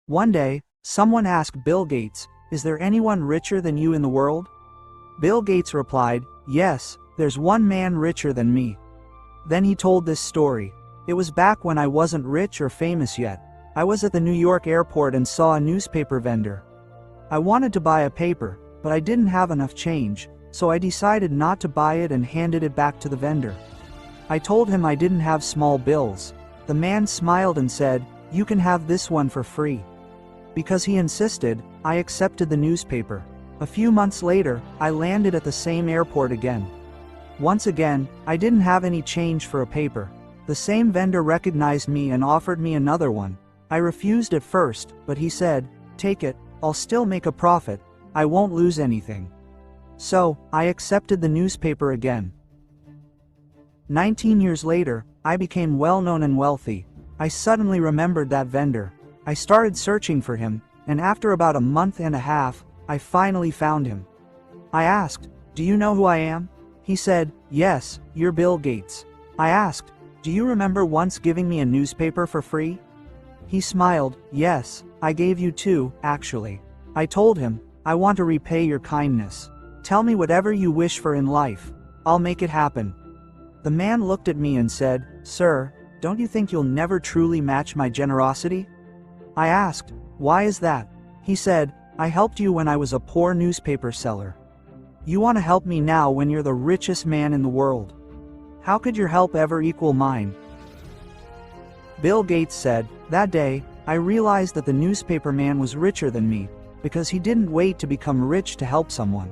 One day, someone asked Bill Gates, "Is there anyone richer than you in the world?" Bill Gates replied, "Yes, there's one man richer than me." Then he told this story. "It was back when I wasn't rich or famous yet. I was at the New York airport and saw a newspaper vendor. I wanted to buy a paper, but I didn't have enough change, so I decided not to buy it and handed it back to the vendor. I told him I didn't have small bills. The man smiled and said, 'You can have this one for free.' Because he insisted, I accepted the newspaper. A few months later, I landed at the same airport again. Once again, I didn't have any change for a paper. The same vendor recognized me and offered me another one. I refused at first, but he said, 'Take it, I'll still make a profit, I won't lose anything.' So, I accepted the newspaper again. 19 years later, I became well-known and wealthy. I suddenly remembered that vendor. I started searching for him, and after about a month and a half, I finally found him. I asked, 'Do you know who I am?' He said, 'Yes, you're Bill Gates.' I asked, 'Do you remember once giving me a newspaper for free?' He smiled, 'Yes, I gave you two, actually.' I told him, 'I want to repay your kindness. Tell me whatever you wish for in life. I'll make it happen.' The man looked at me and said, 'Sir, don't you think you'll never truly match my generosity?' I asked, 'Why is that?' He said, 'I helped you when I was a poor newspaper seller. You want to help me now when you're the richest man in the world. How could your help ever equal mine?' Bill Gates said, 'That day, I realized that the newspaper man was richer than me, because he didn't wait to become rich to help someone.'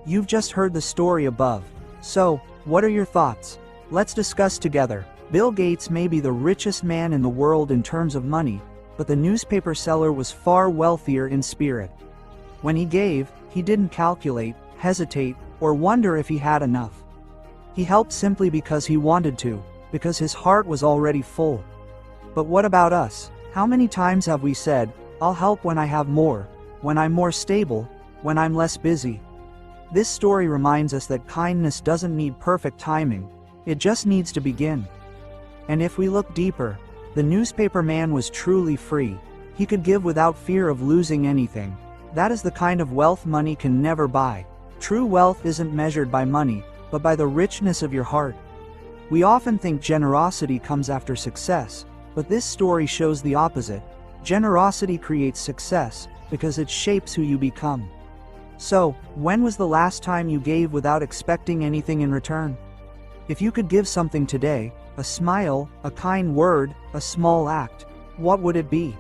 You've just heard the story above. So, what are your thoughts? Let's discuss together. Bill Gates may be the richest man in the world in terms of money, but the newspaper seller was far wealthier in spirit. When he gave, he didn't calculate, hesitate, or wonder if he had enough. He helped simply because he wanted to, because his heart was already full. But what about us? How many times have we said, 'I'll help when I have more, when I'm more stable, when I'm less busy'? This story reminds us that kindness doesn't need perfect timing, it just needs to begin. And if we look deeper, the newspaper man was truly free. He could give without fear of losing anything. That is the kind of wealth money can never buy. True wealth isn't measured by money, but by the richness of your heart. We often think generosity comes after success, but this story shows the opposite. Generosity creates success, because it shapes who you become. So, when was the last time you gave without expecting anything in return? If you could give something today, a smile, a kind word, a small act, what would it be?